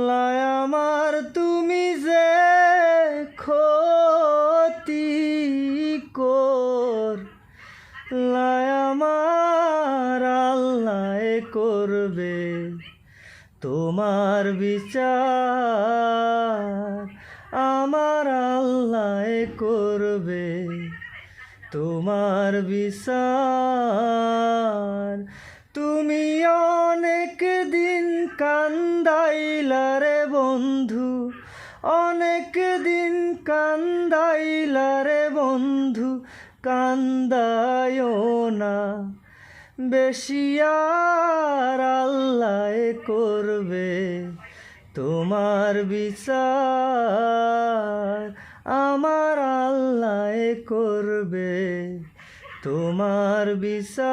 লাই আমার তুমি যে ক্ষতি লাই আমার আল্লাহ করবে তোমার বিচার, আমার আল্লাহ করবে তোমার বিচার। তুমি অনেক দিন কান্দাইলা রে বন্ধু, অনেক দিন কান্দাইলা রে বন্ধু, কান্দায়ও না বেশি, আর আল্লাহ করবে তোমার বিচার, আমার আল্লাহ করবে তোমার বিচার।